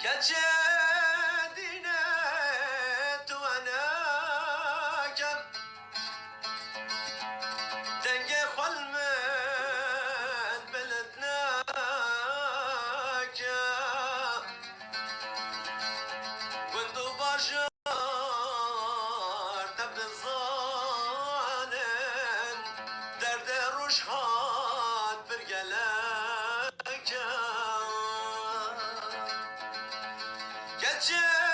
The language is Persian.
كجدينا وانا كم دنجي خلمت بلدنا كنت بشر تبد الظالم درد روشهات برقلك كجدينا